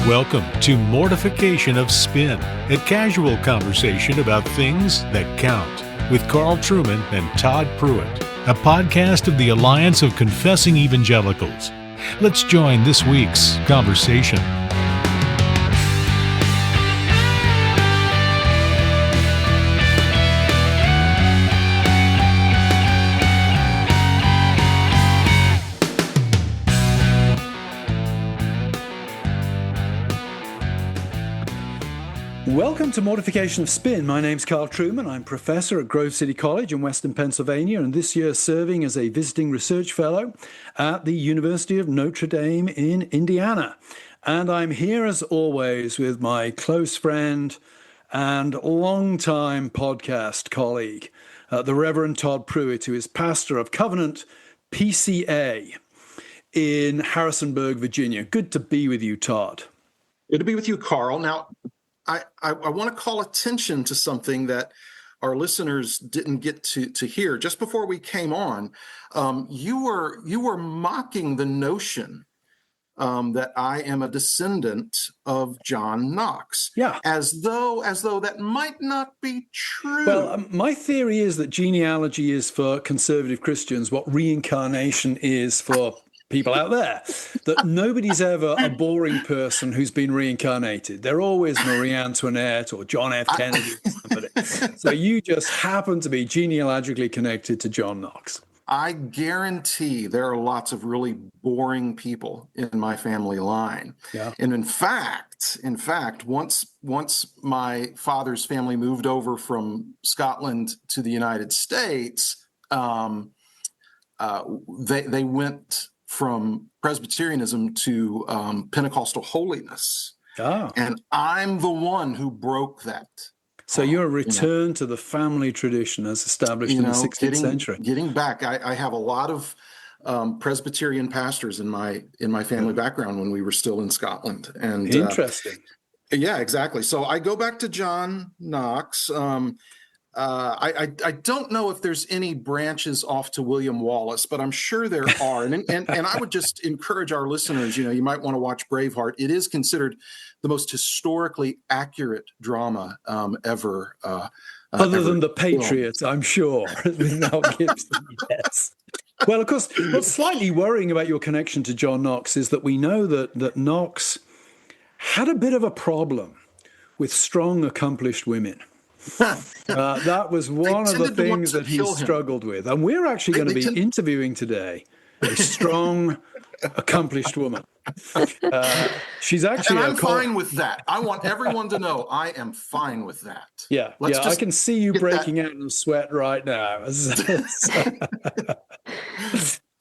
Welcome to Mortification of Spin, a casual conversation about things that count, with Carl Trueman and Todd Pruitt, a podcast of the Alliance of Confessing Evangelicals. Let's join this week's conversation. Welcome to Mortification of Spin. My name's Carl Trueman. I'm professor at Grove City College in Western Pennsylvania, and this year serving as a visiting research fellow at the University of Notre Dame in Indiana. And I'm here as always with my close friend and longtime podcast colleague, the Reverend Todd Pruitt, who is pastor of Covenant PCA in Harrisonburg, Virginia. Good to be with you, Todd. Good to be with you, Carl. Now, I want to call attention to something that our listeners didn't get to hear. Just before we came on, you were mocking the notion that I am a descendant of John Knox. Yeah. As though that might not be true. Well, my theory is that genealogy is for conservative Christians what reincarnation is for people out there, that nobody's ever a boring person who's been reincarnated. They're always Marie Antoinette or John F. Kennedy or somebody. So you just happen to be genealogically connected to John Knox. I guarantee there are lots of really boring people in my family line. Yeah. And in fact, once my father's family moved over from Scotland to the United States, they went from Presbyterianism to Pentecostal holiness. Oh. And I'm the one who broke that. So you're a return to the family tradition as established in the 16th century. Getting back, I have a lot of Presbyterian pastors in my family background when we were still in Scotland. And interesting. Yeah, exactly. So I go back to John Knox. I don't know if there's any branches off to William Wallace, but I'm sure there are. And I would just encourage our listeners, you might want to watch Braveheart. It is considered the most historically accurate drama ever. Other than The Patriot, I'm sure. With Mel Gibson, yes. Well, of course, what's slightly worrying about your connection to John Knox is that we know that Knox had a bit of a problem with strong, accomplished women. That was one of the things that he struggled with. And we're actually going to be interviewing today a strong, accomplished woman. She's actually and I'm fine with that. I want everyone to know I am fine with that. Yeah, I can see you breaking out in sweat right now.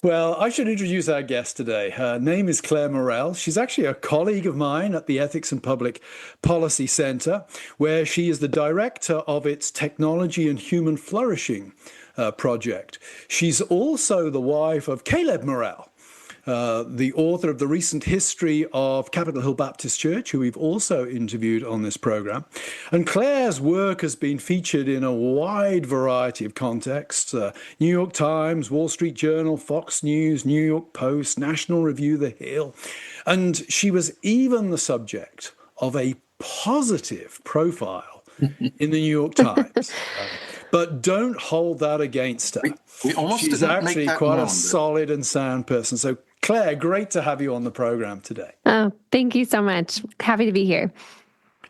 Well, I should introduce our guest today. Her name is Clare Morell. She's actually a colleague of mine at the Ethics and Public Policy Center, where she is the director of its Technology and Human Flourishing project. She's also the wife of Caleb Morell, the author of the recent history of Capitol Hill Baptist Church, who we've also interviewed on this program. And Clare's work has been featured in a wide variety of contexts: New York Times, Wall Street Journal, Fox News, New York Post, National Review, The Hill. And she was even the subject of a positive profile in the New York Times. But don't hold that against her. She's actually quite a solid and sound person. So, Clare, great to have you on the program today. Oh, thank you so much. Happy to be here.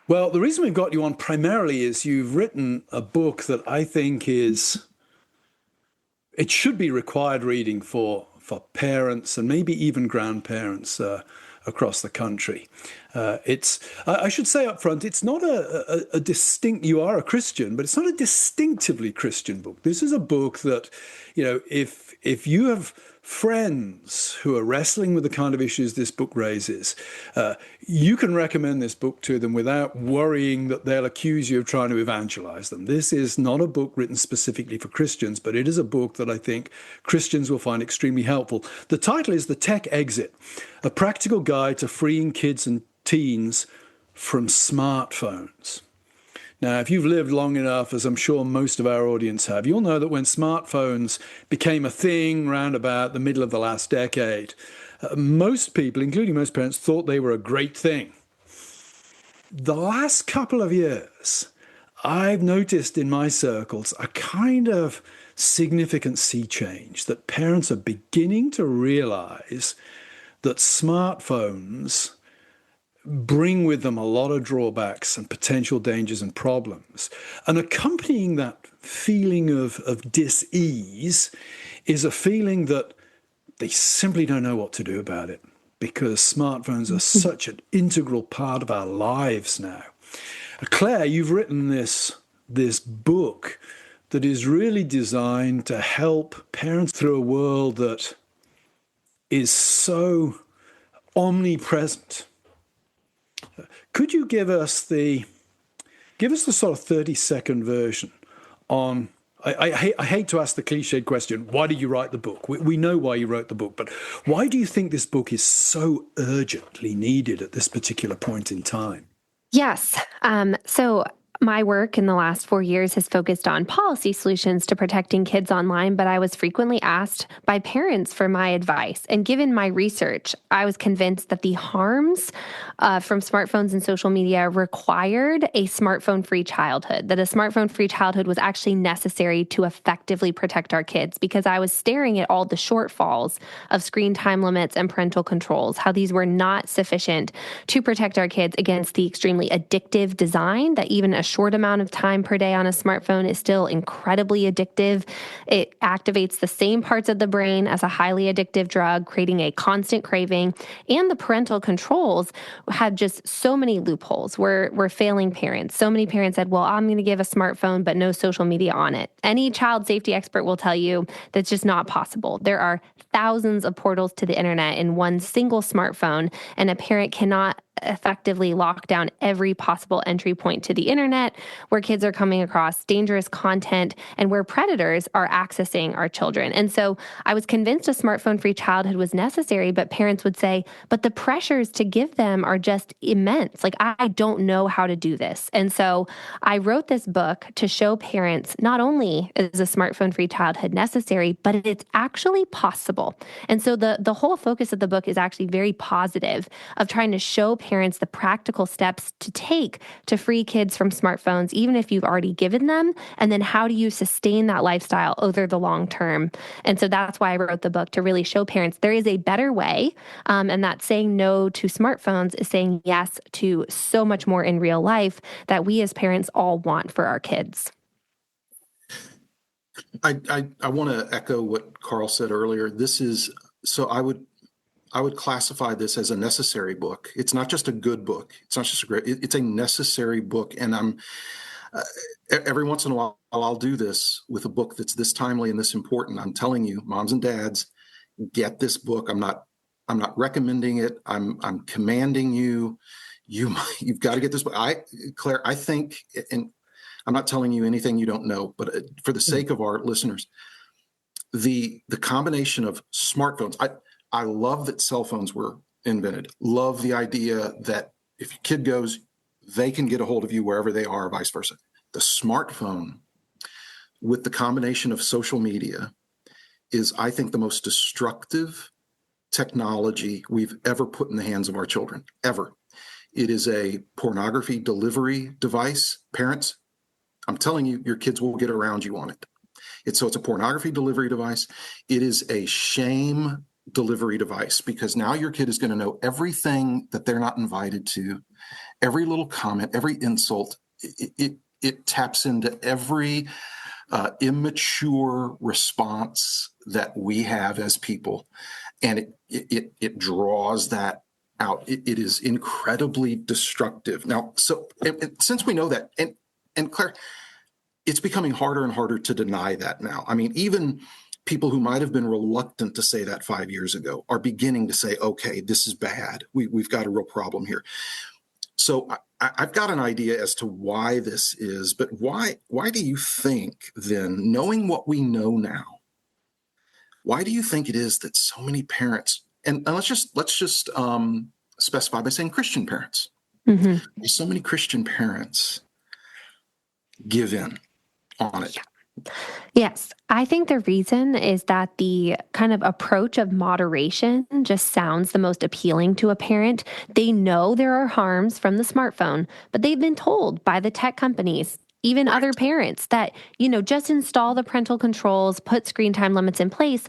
Well, the reason we've got you on primarily is you've written a book that I think it should be required reading for parents and maybe even grandparents across the country. I should say up front, it's not a distinct, you are a Christian, but it's not a distinctively Christian book. This is a book that, if you have friends who are wrestling with the kind of issues this book raises, you can recommend this book to them without worrying that they'll accuse you of trying to evangelize them. This is not a book written specifically for Christians, but it is a book that I think Christians will find extremely helpful. The title is The Tech Exit, a practical guide to freeing kids and teens from smartphones. Now, if you've lived long enough, as I'm sure most of our audience have, you'll know that when smartphones became a thing round about the middle of the last decade, most people, including most parents, thought they were a great thing. The last couple of years, I've noticed in my circles a kind of significant sea change that parents are beginning to realize that smartphones bring with them a lot of drawbacks and potential dangers and problems. And accompanying that feeling of dis-ease is a feeling that they simply don't know what to do about it, because smartphones are such an integral part of our lives now. Claire, you've written this book that is really designed to help parents through a world that is so omnipresent. Could you give us the sort of 30-second version on, I hate to ask the cliched question, why did you write the book? We know why you wrote the book, but why do you think this book is so urgently needed at this particular point in time? Yes. So my work in the last 4 years has focused on policy solutions to protecting kids online, but I was frequently asked by parents for my advice. And given my research, I was convinced that the harms from smartphones and social media required a smartphone-free childhood, that a smartphone-free childhood was actually necessary to effectively protect our kids, because I was staring at all the shortfalls of screen time limits and parental controls, how these were not sufficient to protect our kids against the extremely addictive design that even a short amount of time per day on a smartphone is still incredibly addictive. It activates the same parts of the brain as a highly addictive drug, creating a constant craving. And the parental controls had just so many loopholes. We're failing parents. So many parents said, well, I'm going to give a smartphone, but no social media on it. Any child safety expert will tell you that's just not possible. There are thousands of portals to the internet in one single smartphone, and a parent cannot effectively lock down every possible entry point to the internet where kids are coming across dangerous content and where predators are accessing our children. And so I was convinced a smartphone-free childhood was necessary, but parents would say, but the pressures to give them are just immense. Like, I don't know how to do this. And so I wrote this book to show parents not only is a smartphone-free childhood necessary, but it's actually possible. And so the whole focus of the book is actually very positive, of trying to show parents the practical steps to take to free kids from smartphones, even if you've already given them, and then how do you sustain that lifestyle over the long term. And so that's why I wrote the book, to really show parents there is a better way, and that saying no to smartphones is saying yes to so much more in real life that we as parents all want for our kids. I want to echo what Carl said earlier. I would classify this as a necessary book. It's not just a good book. It's not just it's a necessary book. And every once in a while, I'll do this with a book that's this timely and this important. I'm telling you, moms and dads, get this book. I'm not recommending it. I'm commanding you. You've got to get this book. Claire, I think, and I'm not telling you anything you don't know, but for the sake of our listeners, the combination of smartphones, I love that cell phones were invented. Love the idea that if your kid goes, they can get a hold of you wherever they are, vice versa. The smartphone, with the combination of social media, is, I think, the most destructive technology we've ever put in the hands of our children, ever. It is a pornography delivery device. Parents, I'm telling you, your kids will get around you on it. It's a pornography delivery device. It is a shame delivery device, because now your kid is going to know everything that they're not invited to, every little comment, every insult. It taps into every immature response that we have as people, and it draws that out. It is incredibly destructive. Now, since we know that, and Claire, it's becoming harder and harder to deny that now. I mean, even people who might have been reluctant to say that 5 years ago are beginning to say, okay, this is bad. We've got a real problem here. So I've got an idea as to why this is, but why do you think then, knowing what we know now, why do you think it is that so many parents, and let's just specify by saying Christian parents, so many Christian parents give in on it? Yes, I think the reason is that the kind of approach of moderation just sounds the most appealing to a parent. They know there are harms from the smartphone, but they've been told by the tech companies, even other Right. parents, that, just install the parental controls, put screen time limits in place,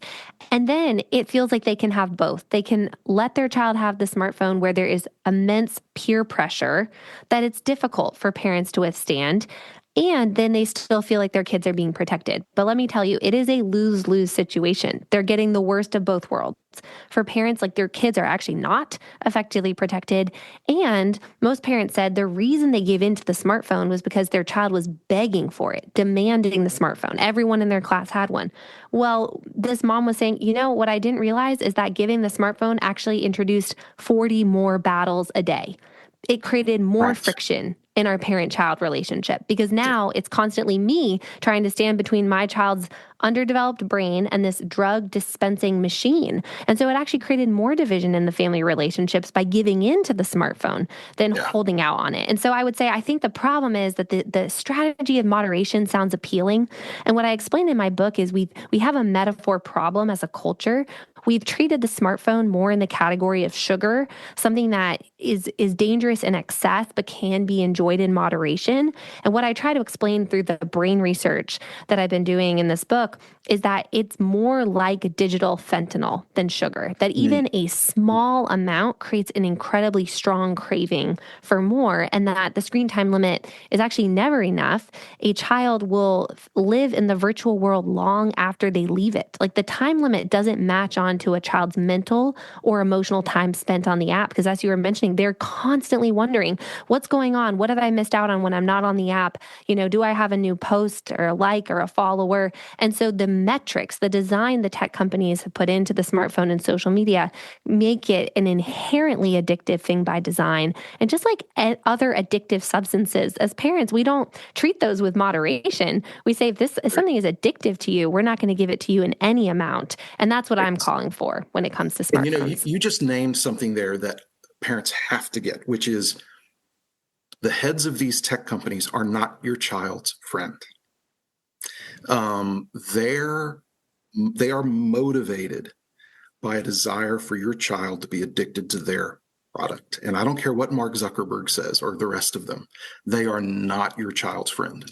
and then it feels like they can have both. They can let their child have the smartphone where there is immense peer pressure that it's difficult for parents to withstand. And then they still feel like their kids are being protected. But let me tell you, it is a lose-lose situation. They're getting the worst of both worlds. For parents, like their kids are actually not effectively protected. And most parents said the reason they gave in to the smartphone was because their child was begging for it, demanding the smartphone. Everyone in their class had one. Well, this mom was saying, what I didn't realize is that giving the smartphone actually introduced 40 more battles a day. It created more Right. friction in our parent-child relationship because now it's constantly me trying to stand between my child's underdeveloped brain and this drug dispensing machine. And so it actually created more division in the family relationships by giving in to the smartphone than Yeah. holding out on it. And so I would say, I think the problem is that the strategy of moderation sounds appealing. And what I explained in my book is we have a metaphor problem as a culture. We've treated the smartphone more in the category of sugar, something that is dangerous in excess, but can be enjoyed in moderation. And what I try to explain through the brain research that I've been doing in this book is that it's more like digital fentanyl than sugar, that even a small amount creates an incredibly strong craving for more, and that the screen time limit is actually never enough. A child will live in the virtual world long after they leave it. Like the time limit doesn't match on to a child's mental or emotional time spent on the app, because as you were mentioning, they're constantly wondering, what's going on? What have I missed out on when I'm not on the app? Do I have a new post or a like or a follower? And so the metrics, the design the tech companies have put into the smartphone and social media make it an inherently addictive thing by design. And just like other addictive substances, as parents, we don't treat those with moderation. We say, if something is addictive to you, we're not going to give it to you in any amount. And that's what I'm calling for when it comes to And smartphones. you just named something there that parents have to get, which is the heads of these tech companies are not your child's friend. They are motivated by a desire for your child to be addicted to their product. And I don't care what Mark Zuckerberg says or the rest of them. They are not your child's friend.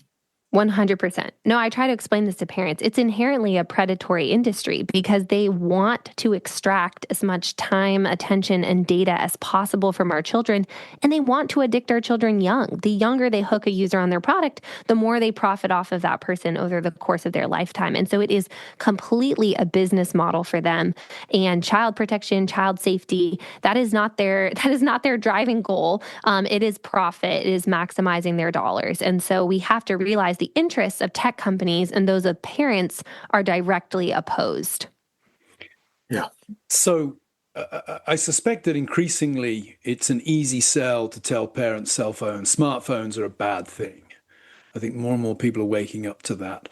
100%. No, I try to explain this to parents. It's inherently a predatory industry because they want to extract as much time, attention, and data as possible from our children, and they want to addict our children young. The younger they hook a user on their product, the more they profit off of that person over the course of their lifetime. And so it is completely a business model for them. And child protection, child safety, that is not their driving goal. It is profit. It is maximizing their dollars. And so we have to realize the interests of tech companies and those of parents are directly opposed. Yeah. So I suspect that increasingly it's an easy sell to tell parents smartphones are a bad thing. I think more and more people are waking up to that.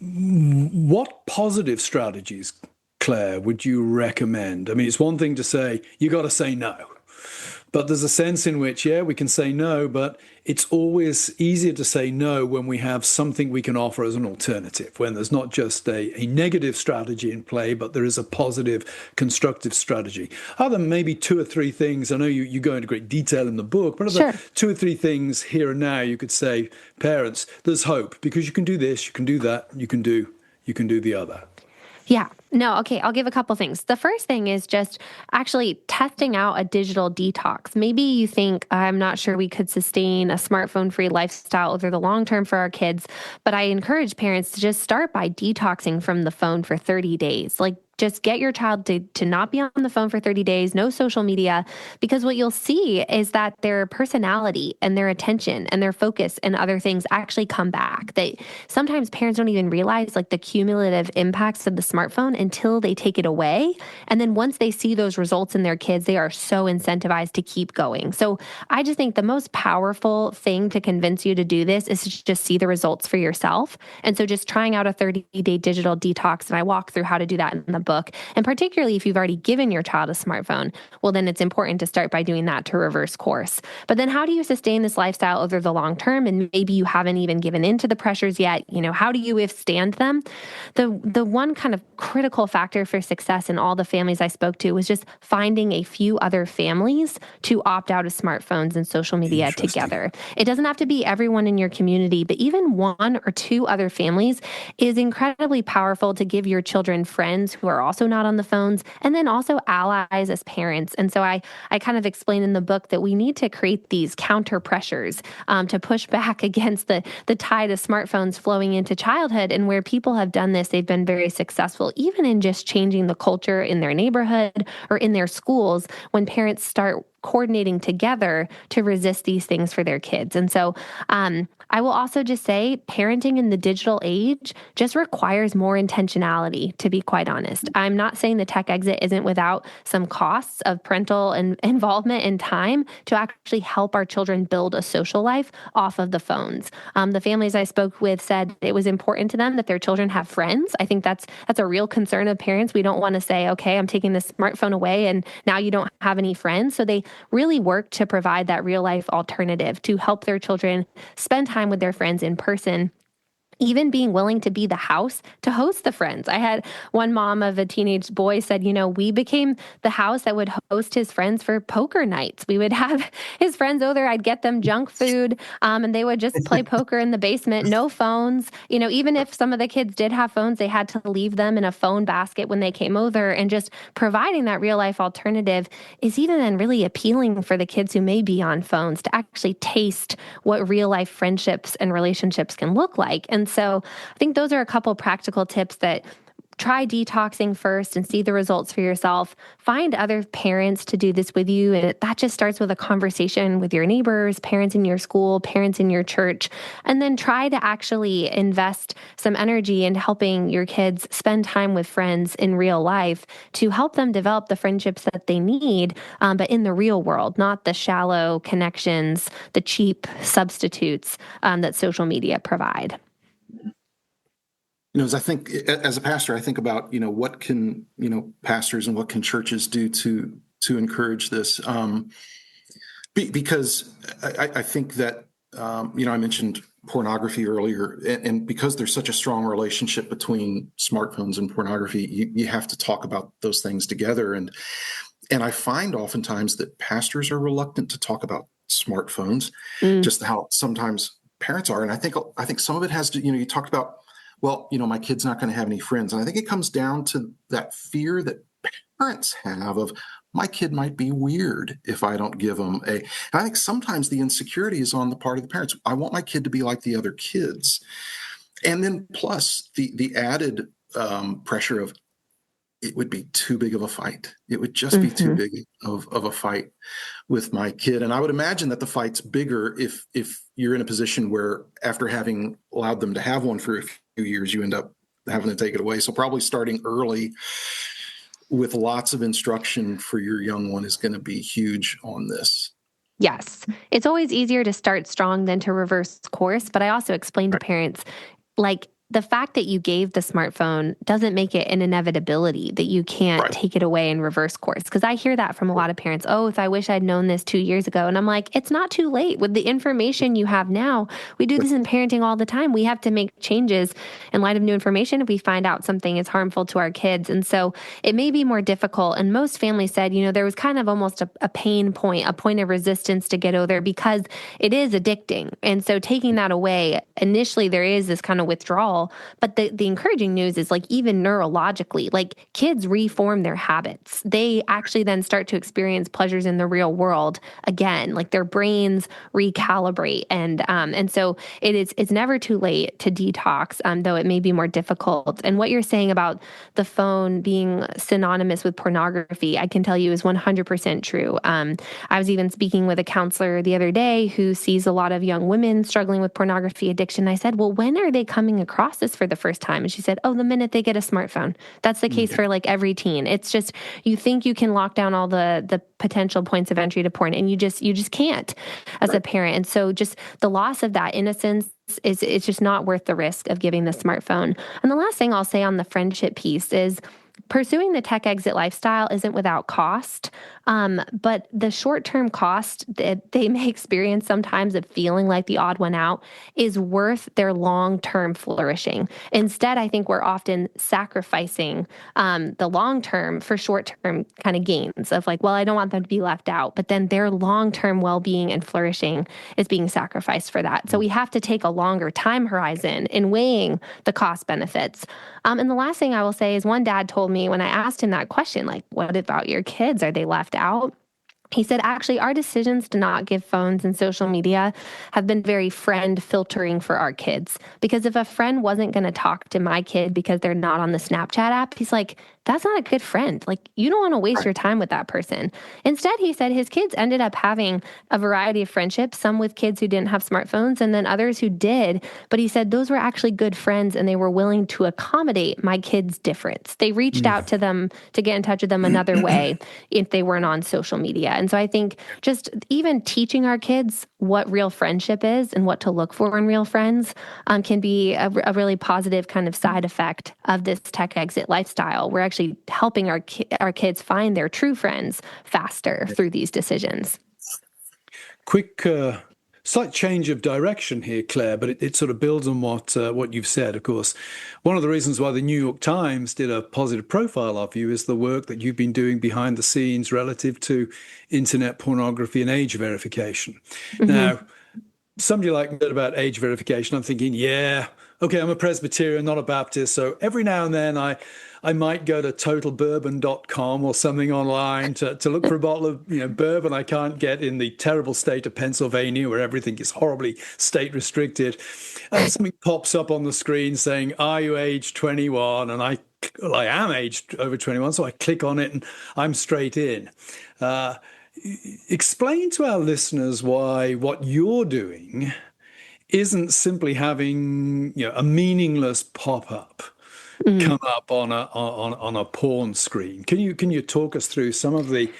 What positive strategies, Claire, would you recommend? I mean, it's one thing to say, you got to say no. But there's a sense in which, we can say no, but it's always easier to say no when we have something we can offer as an alternative, when there's not just a negative strategy in play, but there is a positive, constructive strategy. Are there maybe two or three things? I know you go into great detail in the book, but are there two or three things here and now you could say, parents, there's hope because you can do this, you can do that, you can do the other? Yeah. No, okay, I'll give a couple things. The first thing is just actually testing out a digital detox. Maybe you think, I'm not sure we could sustain a smartphone-free lifestyle over the long term for our kids, but I encourage parents to just start by detoxing from the phone for 30 days. Like, just get your child to not be on the phone for 30 days, no social media, because what you'll see is that their personality and their attention and their focus and other things actually come back. That sometimes parents don't even realize like the cumulative impacts of the smartphone until they take it away. And then once they see those results in their kids, they are so incentivized to keep going. So I just think the most powerful thing to convince you to do this is to just see the results for yourself. And so just trying out a 30-day digital detox, and I walk through how to do that in the book. book. And particularly if you've already given your child a smartphone, well, then it's important to start by doing that to reverse course. But then how do you sustain this lifestyle over the long term? And maybe you haven't even given into the pressures yet. How do you withstand them? The one kind of critical factor for success in all the families I spoke to was just finding a few other families to opt out of smartphones and social media together. It doesn't have to be everyone in your community, but even one or two other families is incredibly powerful to give your children friends who are also not on the phones, and then also allies as parents. And so I kind of explain in the book that we need to create these counter pressures to push back against the tide of smartphones flowing into childhood. And where people have done this, they've been very successful, even in just changing the culture in their neighborhood or in their schools, when parents start coordinating together to resist these things for their kids. And so I will also just say parenting in the digital age just requires more intentionality, to be quite honest. I'm not saying the tech exit isn't without some costs of parental involvement and time to actually help our children build a social life off of the phones. The families I spoke with said it was important to them that their children have friends. I think that's a real concern of parents. We don't want to say, okay, I'm taking the smartphone away and now you don't have any friends. So they really work to provide that real life alternative to help their children spend time with their friends in person, even being willing to be the house to host the friends. I had one mom of a teenage boy said, we became the house that would host his friends for poker nights. We would have his friends over. I'd get them junk food, and they would just play poker in the basement, no phones. Even if some of the kids did have phones, they had to leave them in a phone basket when they came over. And just providing that real life alternative is even then really appealing for the kids who may be on phones to actually taste what real life friendships and relationships can look like. And so I think those are a couple practical tips that try detoxing first and see the results for yourself. Find other parents to do this with you. And that just starts with a conversation with your neighbors, parents in your school, parents in your church, and then try to actually invest some energy in helping your kids spend time with friends in real life to help them develop the friendships that they need, but in the real world, not the shallow connections, the cheap substitutes that social media provide. As a pastor, I think about, what can, pastors and what can churches do to encourage this? Because I think that, I mentioned pornography earlier, and because there's such a strong relationship between smartphones and pornography, you have to talk about those things together. And I find oftentimes that pastors are reluctant to talk about smartphones, just how sometimes parents are. And I think some of it has to, you talked about, well, my kid's not going to have any friends. And I think it comes down to that fear that parents have of my kid might be weird if I don't give them and I think sometimes the insecurity is on the part of the parents. I want my kid to be like the other kids. And then plus the added pressure of it would be too big of a fight. It would just be too big of a fight with my kid. And I would imagine that the fight's bigger if you're in a position where after having allowed them to have one for a few years, you end up having to take it away. So probably starting early with lots of instruction for your young one is going to be huge on this. Yes. It's always easier to start strong than to reverse course. But I also explain to parents, the fact that you gave the smartphone doesn't make it an inevitability that you can't take it away and reverse course. Because I hear that from a lot of parents. Oh, if I wish I'd known this 2 years ago. And I'm like, it's not too late. With the information you have now, we do this in parenting all the time. We have to make changes in light of new information if we find out something is harmful to our kids. And so it may be more difficult. And most families said, there was kind of almost a pain point, a point of resistance to get over because it is addicting. And so taking that away, initially there is this kind of withdrawal. But the encouraging news is even neurologically, kids reform their habits. They actually then start to experience pleasures in the real world again, their brains recalibrate. And so it's never too late to detox, though it may be more difficult. And what you're saying about the phone being synonymous with pornography, I can tell you is 100% true. I was even speaking with a counselor the other day who sees a lot of young women struggling with pornography addiction. I said, well, when are they coming across this for the first time? And she said, oh, the minute they get a smartphone. That's the case for every teen. It's just, you think you can lock down all the potential points of entry to porn, and you just can't as a parent. And so just the loss of that innocence it's just not worth the risk of giving the smartphone. And the last thing I'll say on the friendship piece is pursuing the tech exit lifestyle isn't without cost, but the short-term cost that they may experience sometimes of feeling like the odd one out is worth their long-term flourishing. Instead, I think we're often sacrificing the long-term for short-term kind of gains of like, well, I don't want them to be left out, but then their long-term well-being and flourishing is being sacrificed for that. So we have to take a longer time horizon in weighing the cost benefits. And the last thing I will say is one dad told me when I asked him that question, like, what about your kids? Are they left out? He said, actually, our decisions to not give phones and social media have been very friend filtering for our kids. Because if a friend wasn't going to talk to my kid because they're not on the Snapchat app, he's like, that's not a good friend. Like, you don't want to waste your time with that person. Instead, he said his kids ended up having a variety of friendships, some with kids who didn't have smartphones and then others who did. But he said those were actually good friends and they were willing to accommodate my kids' difference. They reached out to them to get in touch with them another way if they weren't on social media. And so I think just even teaching our kids what real friendship is and what to look for in real friends can be a really positive kind of side effect of this tech exit lifestyle. We're actually helping our kids find their true friends faster through these decisions. Quick, slight change of direction here, Claire, but it sort of builds on what you've said. Of course, one of the reasons why the New York Times did a positive profile of you is the work that you've been doing behind the scenes relative to internet pornography and age verification. Mm-hmm. Now, somebody like me about age verification, I'm thinking, yeah, okay, I'm a Presbyterian, not a Baptist, so every now and then I might go to totalbourbon.com or something online to look for a bottle of bourbon I can't get in the terrible state of Pennsylvania where everything is horribly state restricted. And something pops up on the screen saying, are you age 21? And I am aged over 21, so I click on it and I'm straight in. Explain to our listeners why what you're doing isn't simply having a meaningless pop-up come up on a porn screen. Can you talk us through some of the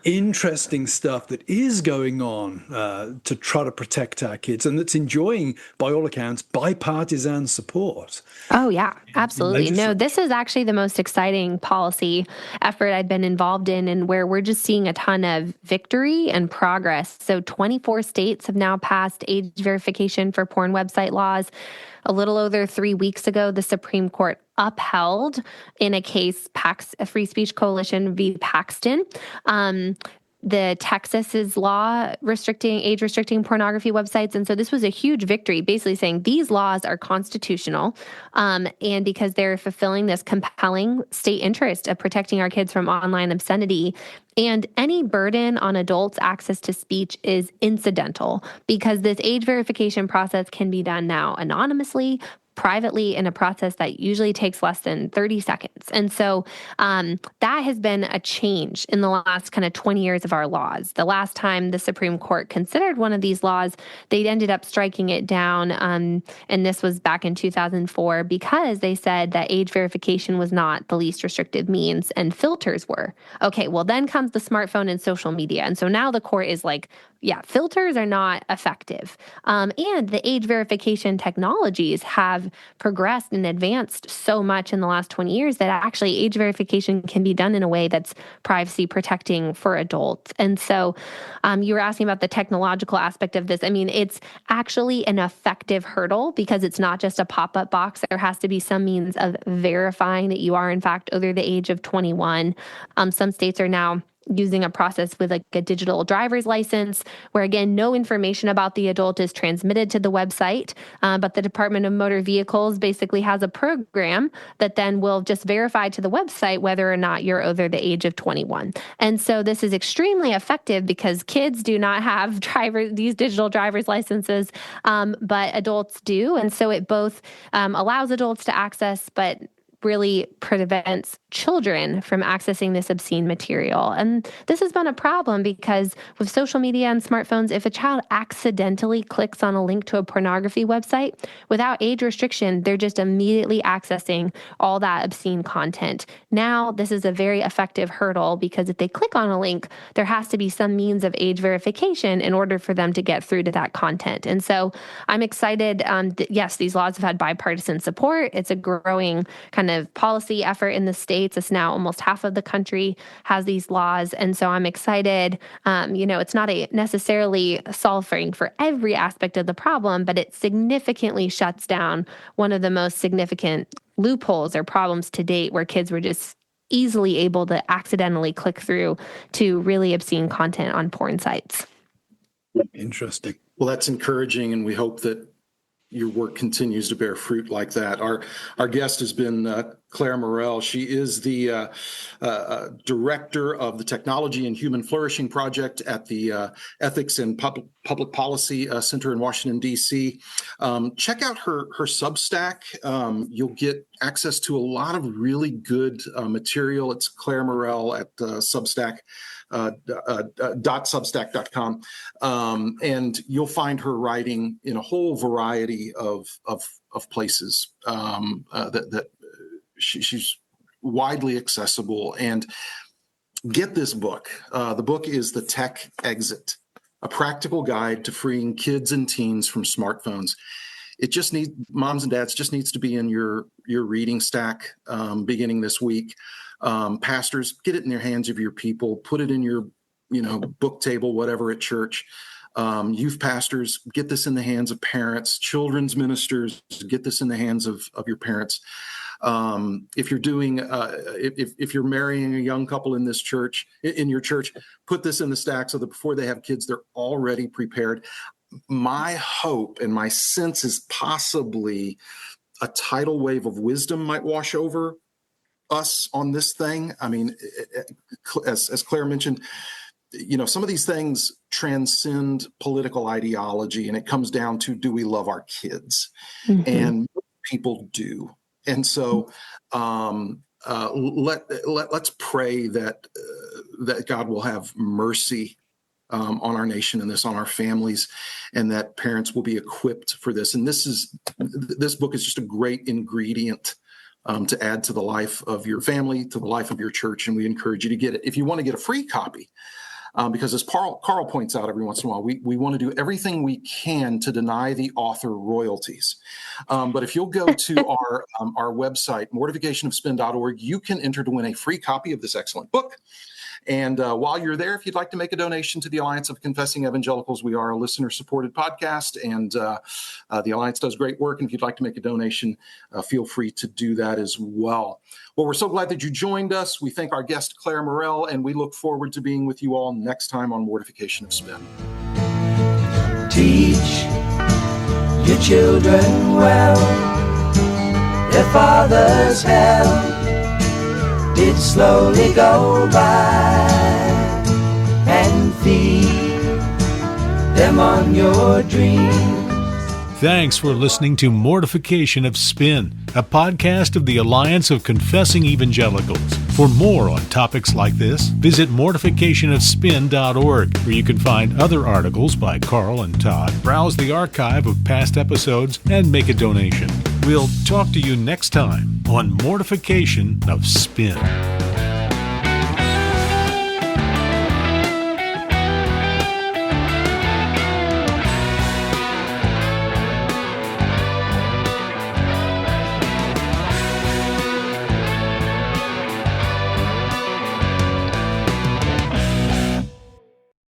interesting stuff that is going on to try to protect our kids and that's enjoying, by all accounts, bipartisan support? Oh, yeah, absolutely. No, this is actually the most exciting policy effort I've been involved in and where we're just seeing a ton of victory and progress. So 24 states have now passed age verification for porn website laws. A little over 3 weeks ago, the Supreme Court upheld in a case, a Free Speech Coalition v. Paxton, the Texas's law age restricting pornography websites. And so this was a huge victory, basically saying these laws are constitutional and because they're fulfilling this compelling state interest of protecting our kids from online obscenity. And any burden on adults' access to speech is incidental because this age verification process can be done now anonymously, privately in a process that usually takes less than 30 seconds. And so that has been a change in the last kind of 20 years of our laws. The last time the Supreme Court considered one of these laws, they ended up striking it down. And this was back in 2004 because they said that age verification was not the least restrictive means and filters were. Okay, well, then comes the smartphone and social media. And so now the court is like, yeah, filters are not effective. And the age verification technologies have progressed and advanced so much in the last 20 years that actually age verification can be done in a way that's privacy protecting for adults. And so you were asking about the technological aspect of this. I mean, it's actually an effective hurdle because it's not just a pop-up box. There has to be some means of verifying that you are, in fact, over the age of 21. Some states are now using a process with like a digital driver's license where, again, no information about the adult is transmitted to the website, but the Department of Motor Vehicles basically has a program that then will just verify to the website whether or not you're over the age of 21. And so this is extremely effective because kids do not have these digital driver's licenses, but adults do. And so it both allows adults to access, but really prevents children from accessing this obscene material. And this has been a problem because with social media and smartphones, if a child accidentally clicks on a link to a pornography website without age restriction, they're just immediately accessing all that obscene content. Now, this is a very effective hurdle because if they click on a link, there has to be some means of age verification in order for them to get through to that content. And so I'm excited that, yes, these laws have had bipartisan support. It's a growing kind of policy effort in the state. states. It's now almost half of the country has these laws. And so I'm excited. It's not necessarily solving for every aspect of the problem, but it significantly shuts down one of the most significant loopholes or problems to date, where kids were just easily able to accidentally click through to really obscene content on porn sites. Interesting. Well, that's encouraging, and we hope that your work continues to bear fruit like that. Our guest has been Clare Morell. She is the director of the Technology and Human Flourishing Project at the Ethics and Public Policy Center in Washington, D.C. Check out her Substack. You'll get access to a lot of really good material. It's Clare Morell at Substack. .substack.com, and you'll find her writing in a whole variety of places that she's widely accessible. And get this book. The book is The Tech Exit, a practical guide to freeing kids and teens from smartphones. It just needs, moms and dads, just needs to be in your reading stack beginning this week. Pastors, get it in the hands of your people, put it in your, book table, whatever, at church. Youth pastors, get this in the hands of parents. Children's ministers, get this in the hands of your parents. If you're doing, if you're marrying a young couple in this church, in your church, put this in the stack so that before they have kids, they're already prepared. My hope and my sense is possibly a tidal wave of wisdom might wash over us on this thing. I mean, as Clare mentioned, some of these things transcend political ideology, and it comes down to, do we love our kids? Mm-hmm. And people do. And so let's pray that God will have mercy on our nation and on our families, and that parents will be equipped for this. And this book is just a great ingredient to add to the life of your family, to the life of your church, and we encourage you to get it. If you want to get a free copy, because as Carl points out every once in a while, we want to do everything we can to deny the author royalties. But if you'll go to our website, mortificationofspin.org, you can enter to win a free copy of this excellent book. And while you're there, if you'd like to make a donation to the Alliance of Confessing Evangelicals, we are a listener-supported podcast, and the Alliance does great work. And if you'd like to make a donation, feel free to do that as well. Well, we're so glad that you joined us. We thank our guest, Clare Morell, and we look forward to being with you all next time on Mortification of Spin. Teach your children well. Their father's hell did slowly go by, and feed them on your dreams. Thanks for listening to Mortification of Spin, a podcast of the Alliance of Confessing Evangelicals. For more on topics like this, visit mortificationofspin.org, where you can find other articles by Carl and Todd, browse the archive of past episodes, and make a donation. We'll talk to you next time on Mortification of Spin.